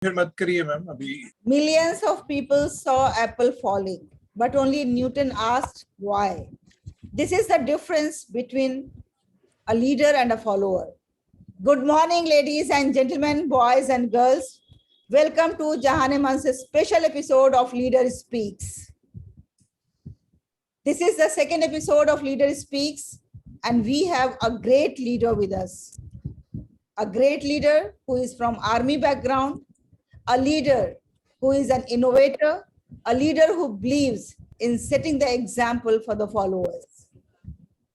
फिर मत करिए मैम अभी. Millions of people saw apple falling, but only Newton asked why. This is the difference between a leader and a follower. Good morning, ladies and gentlemen, boys and girls. Welcome to JAHAN-E's special episode of Leader Speaks. This is the second episode of Leader Speaks, and we have a great leader with us. A great leader who is from army background, a leader who is an innovator, a leader who believes in setting the example for the followers.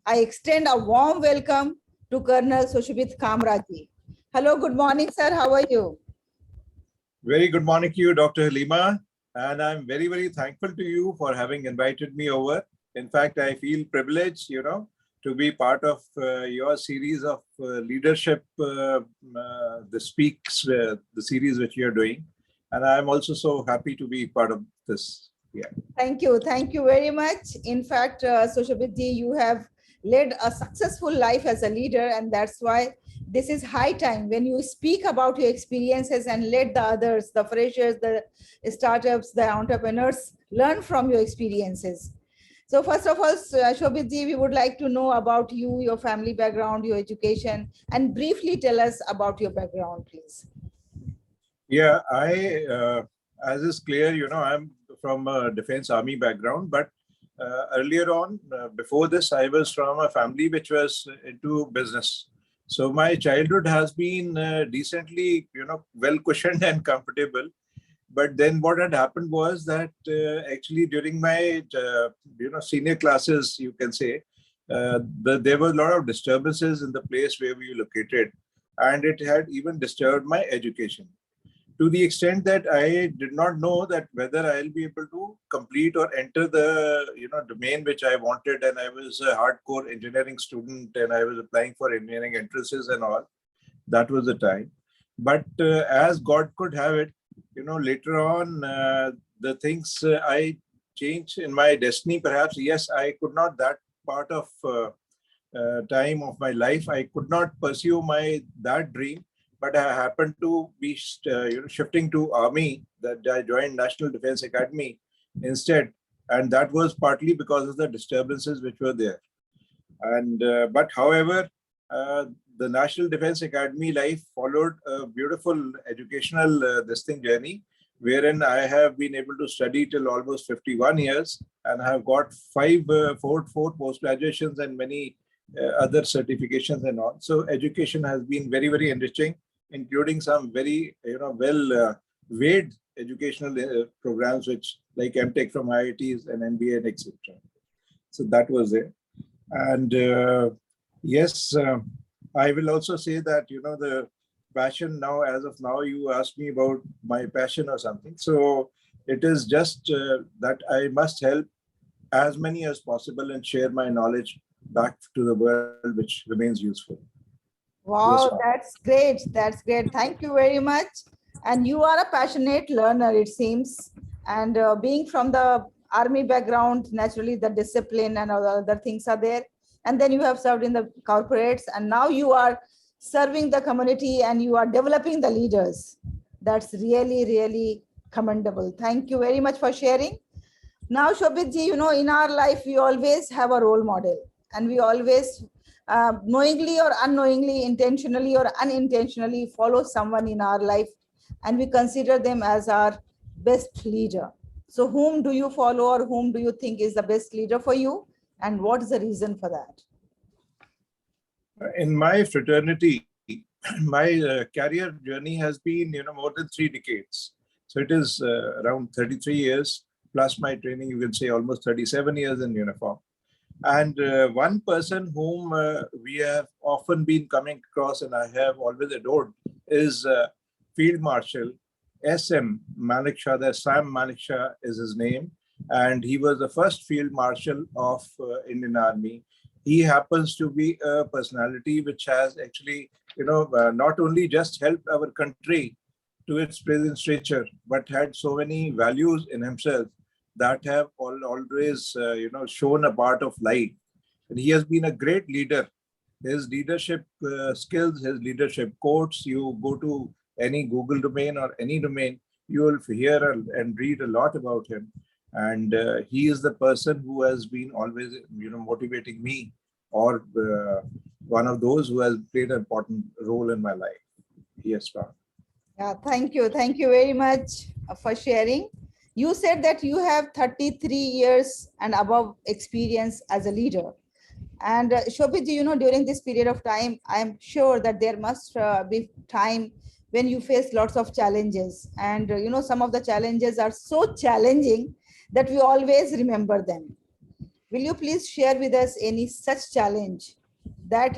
I extend a warm welcome to Colonel Sushobhit Kamra ji. Hello, good morning, sir. How are you? Very good morning to you, Dr. Haleema. And I'm very, very thankful to you for having invited me over. In fact, I feel privileged, to be part of your series of leadership, the Speaks, the series which you're doing. And I'm also so happy to be part of this. Yeah. Thank you. Thank you very much. In fact, Sushobhit ji, you have led a successful life as a leader, and that's why this is high time when you speak about your experiences and let the others, the freshers, the startups, the entrepreneurs learn from your experiences. So first of all, Shobhit ji, we would like to know about you, your family background, your education, and briefly tell us about your background, please. Yeah, as is clear, I'm from a defense army background, but earlier on, before this, I was from a family which was into business. So my childhood has been decently, well cushioned and comfortable. But then what had happened was that actually during my, senior classes, you can say, there were a lot of disturbances in the place where we were located. And it had even disturbed my education, to the extent that I did not know that whether I'll be able to complete or enter the domain which I wanted. And I was a hardcore engineering student, and I was applying for engineering entrances and all. That was the time. But as God could have it, later on, the things I changed in my destiny. Perhaps yes, I could not, that part of time of my life, I could not pursue that dream. But I happened to be shifting to army, that I joined National Defense Academy instead. And that was partly because of the disturbances which were there. And but however, the National Defense Academy life followed a beautiful educational journey, wherein I have been able to study till almost 51 years, and I have got four post-graduations and many other certifications and all. So education has been very, very enriching, including some very, weighed educational programs, which like MTech from IITs and MBA and etc. So that was it. And yes, I will also say that, the passion now, as of now, you asked me about my passion or something. So it is just that I must help as many as possible and share my knowledge back to the world, which remains useful. Wow, yes, that's great. That's great. Thank you very much. And you are a passionate learner, it seems. And being from the army background, naturally the discipline and all the other things are there. And then you have served in the corporates, and now you are serving the community and you are developing the leaders. That's really, really commendable. Thank you very much for sharing. Now, Shobhit ji, in our life, we always have a role model, and we always knowingly or unknowingly, intentionally or unintentionally follow someone in our life, and we consider them as our best leader. So whom do you follow, or whom do you think is the best leader for you, and what is the reason for that? In my fraternity, my career journey has been, more than 3 decades. So it is around 33 years, plus my training, you can say almost 37 years in uniform. And one person whom we have often been coming across and I have always adored is Field Marshal S.M. Manekshaw. Sam Manekshaw is his name. And he was the first Field Marshal of Indian Army. He happens to be a personality which has actually, not only just helped our country to its present stature, but had so many values in himself that have always, shown a part of light. And he has been a great leader. His leadership skills, his leadership quotes, you go to any Google domain or any domain, you will hear and read a lot about him. And he is the person who has been always, motivating me, or one of those who has played an important role in my life. Yes, ma'am. Yeah, thank you. Thank you very much for sharing. You said that you have 33 years and above experience as a leader. And Shobhit, during this period of time, I'm sure that there must be time when you face lots of challenges. And, some of the challenges are so challenging that we always remember them. Will you please share with us any such challenge that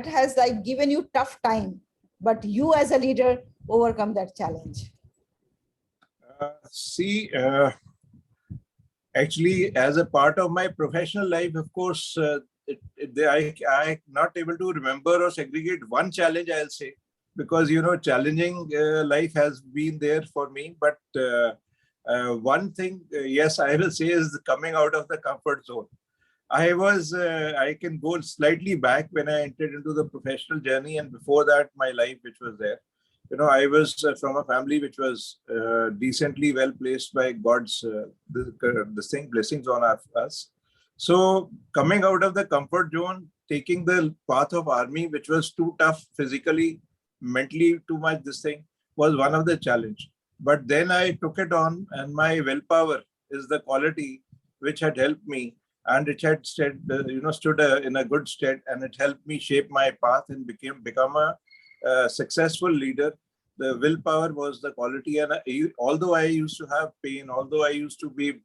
has like given you tough time, but you as a leader overcome that challenge? Actually, as a part of my professional life, of course, I not able to remember or segregate one challenge, I'll say, because, challenging life has been there for me. But one thing, yes, I will say, is coming out of the comfort zone. I can go slightly back when I entered into the professional journey, and before that, my life, which was there. I was from a family which was decently well placed by God's blessings on us. So coming out of the comfort zone, taking the path of army, which was too tough physically, mentally too much, this thing was one of the challenge. But then I took it on, and my willpower is the quality which had helped me, and it had stood in a good stead, and it helped me shape my path and become a successful leader. The willpower was the quality, and although I used to have pain, although I used to be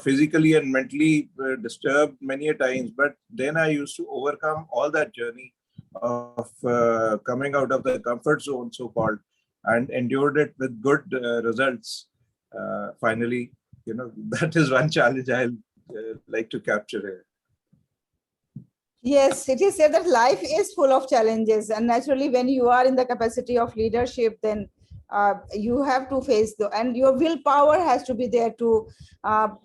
physically and mentally disturbed many a times, but then I used to overcome all that journey of coming out of the comfort zone, so called, and endured it with good results. Finally, that is one challenge I'll like to capture here. Yes, it is said that life is full of challenges, and naturally when you are in the capacity of leadership, then you have to face and your willpower has to be there to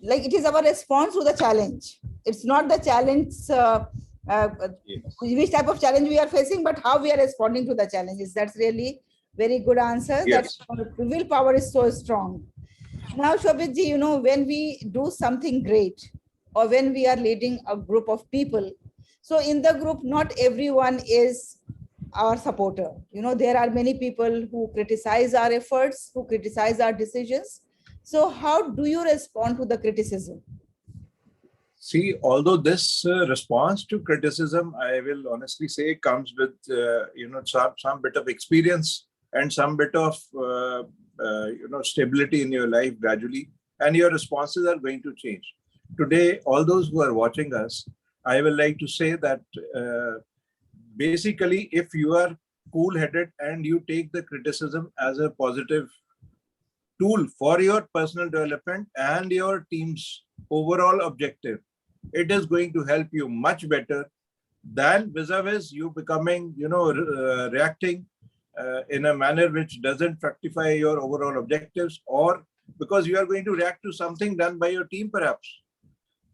like it is our response to the challenge. It's not the challenge yes, which type of challenge we are facing, but how we are responding to the challenges. That's really very good answer. Yes. That willpower is so strong. Now, Shobhitji, when we do something great, or when we are leading a group of people, so in the group, not everyone is our supporter. There are many people who criticize our efforts, who criticize our decisions. So how do you respond to the criticism? See, although this response to criticism, I will honestly say, comes with some bit of experience and some bit of stability in your life gradually, and your responses are going to change. Today, all those who are watching us, I will like to say that basically, if you are cool-headed and you take the criticism as a positive tool for your personal development and your team's overall objective, it is going to help you much better than vis-a-vis you becoming, reacting in a manner which doesn't fructify your overall objectives, or because you are going to react to something done by your team perhaps.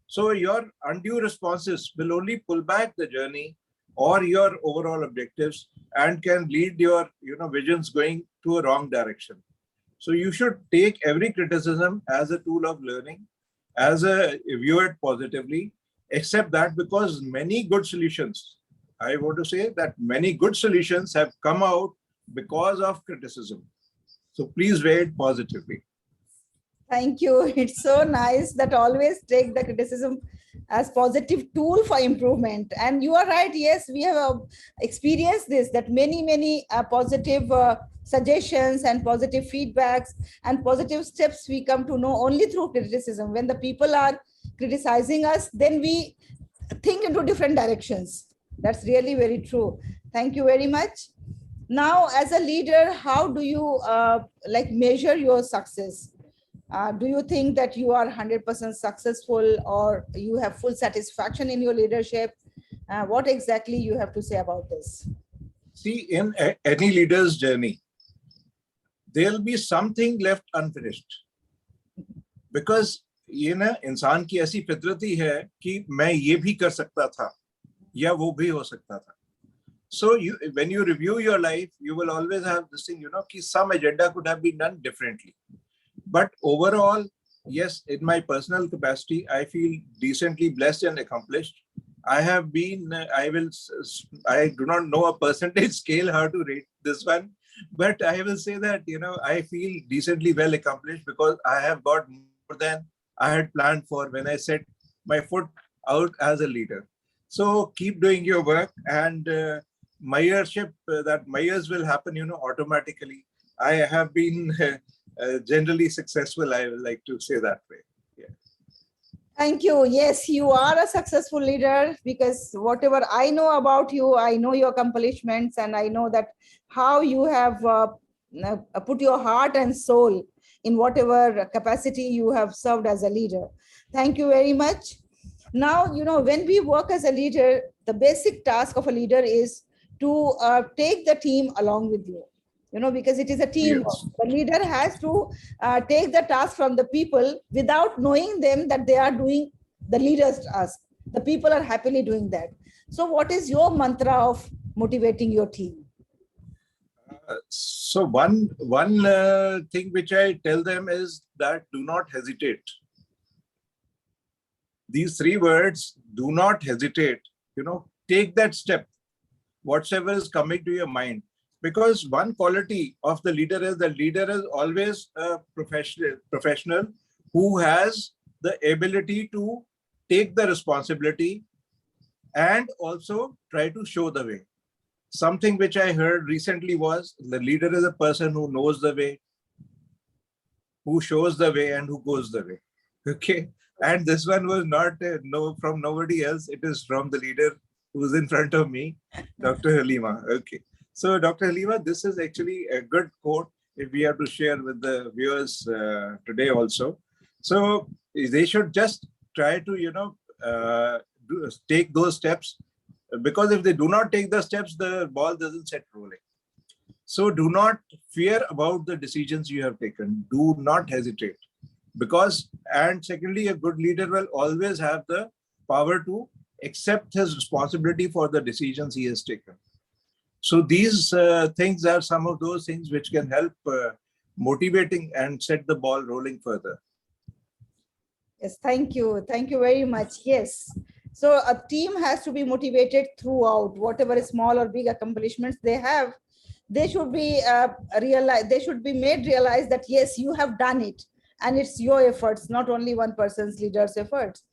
So your undue responses will only pull back the journey or your overall objectives and can lead your visions going to a wrong direction. So you should take every criticism as a tool of learning, as a view it positively, except that because many good solutions, I want to say that many good solutions have come out because of criticism. So please weigh it positively. Thank you. It's so nice that always take the criticism as positive tool for improvement. And you are right. Yes, we have experienced this, that many positive suggestions and positive feedbacks and positive steps we come to know only through criticism. When the people are criticizing us, then we think into different directions. That's really very true. Thank you very much. Now, as a leader, how do you measure your success? Do you think that you are 100% successful, or you have full satisfaction in your leadership? What exactly you have to say about this? See, in any leader's journey, there'll be something left unfinished. Because इंसान की ऐसी फितरत ही है कि मैं ये भी कर सकता था या वो भी हो सकता था. So when you review your life, you will always have this thing, ki some agenda could have been done differently. But overall, yes, in my personal capacity, I feel decently blessed and accomplished. I have been, I do not know a percentage scale how to rate this one, but I will say that, I feel decently well accomplished because I have got more than I had planned for when I set my foot out as a leader. So keep doing your work, and Mayership, that Mayers will happen, automatically. I have been generally successful, I would like to say that way. Yeah. Thank you. Yes, you are a successful leader, because whatever I know about you, I know your accomplishments, and I know that how you have put your heart and soul in whatever capacity you have served as a leader. Thank you very much. Now, when we work as a leader, the basic task of a leader is to take the team along with you, because it is a teamwork. Yes. The leader has to take the task from the people without knowing them that they are doing the leader's task. The people are happily doing that. So what is your mantra of motivating your team? So one thing which I tell them is that do not hesitate. These three words, do not hesitate, take that step, whatever is coming to your mind. Because one quality of the leader is always a professional who has the ability to take the responsibility and also try to show the way. Something which I heard recently was the leader is a person who knows the way, who shows the way, and who goes the way. Okay. And this one was not from nobody else. It is from the leader who's in front of me, Dr. Haleema. Okay. So Dr. Haleema, this is actually a good quote if we have to share with the viewers today also. So they should just try to, take those steps, because if they do not take the steps, the ball doesn't set rolling. So do not fear about the decisions you have taken. Do not hesitate. And secondly, a good leader will always have the power to accept his responsibility for the decisions he has taken. So these things are some of those things which can help motivating and set the ball rolling further. Yes, thank you. Thank you very much. Yes. So a team has to be motivated throughout, whatever small or big accomplishments they have. They should be they should be made realize that yes, you have done it, and it's your efforts, not only one person's leader's efforts.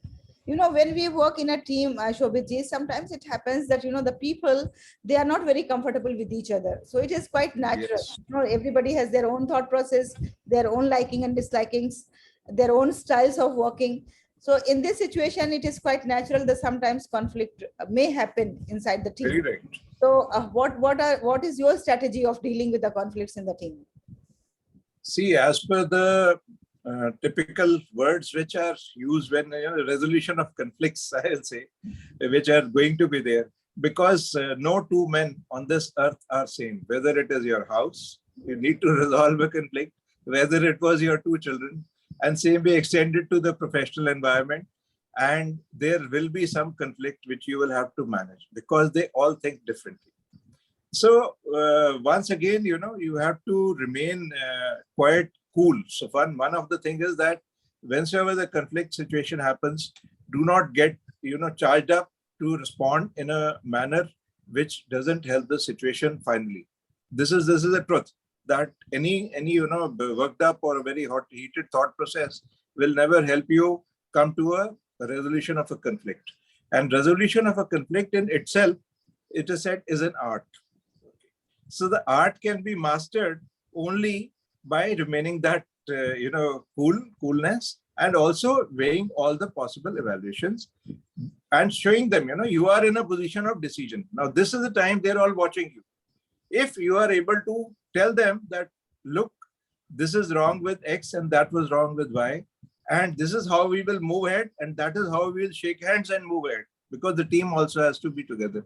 When we work in a team, Shobhit, sometimes it happens that the people, they are not very comfortable with each other. So it is quite natural. Yes. Everybody has their own thought process, their own liking and dislikings, their own styles of working. So in this situation, it is quite natural that sometimes conflict may happen inside the team. Very right. So what is your strategy of dealing with the conflicts in the team? See, as per the typical words which are used when resolution of conflicts, I'll say, which are going to be there, because no two men on this earth are same. Whether it is your house, you need to resolve a conflict, whether it was your two children, and same way extended to the professional environment. And there will be some conflict which you will have to manage because they all think differently. So once again, you have to remain quite cool. So one of the things is that whenever the conflict situation happens, do not get charged up to respond in a manner which doesn't help the situation finally. This is the truth, that any worked up or a very heated thought process will never help you come to a resolution of a conflict. And resolution of a conflict in itself, it is said, is an art. So the art can be mastered only by remaining that coolness, and also weighing all the possible evaluations and showing them you are in a position of decision. Now this is the time they're all watching you. If you are able to tell them that, look, this is wrong with X and that was wrong with Y, and this is how we will move ahead, and that is how we will shake hands and move ahead, because the team also has to be together.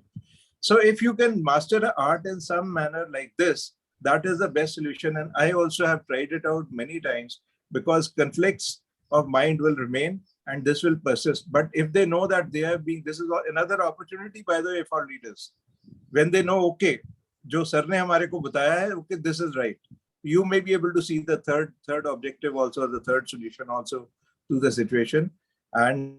So if you can master the art in some manner like this, that is the best solution. And I also have tried it out many times, because conflicts of mind will remain and this will persist. But if they know that they are being, this is another opportunity, by the way, for leaders. when they know, okay, जो sir ने हमारे को बताया है, okay, this is right. You may be able to see the third objective also, the third solution also to the situation. And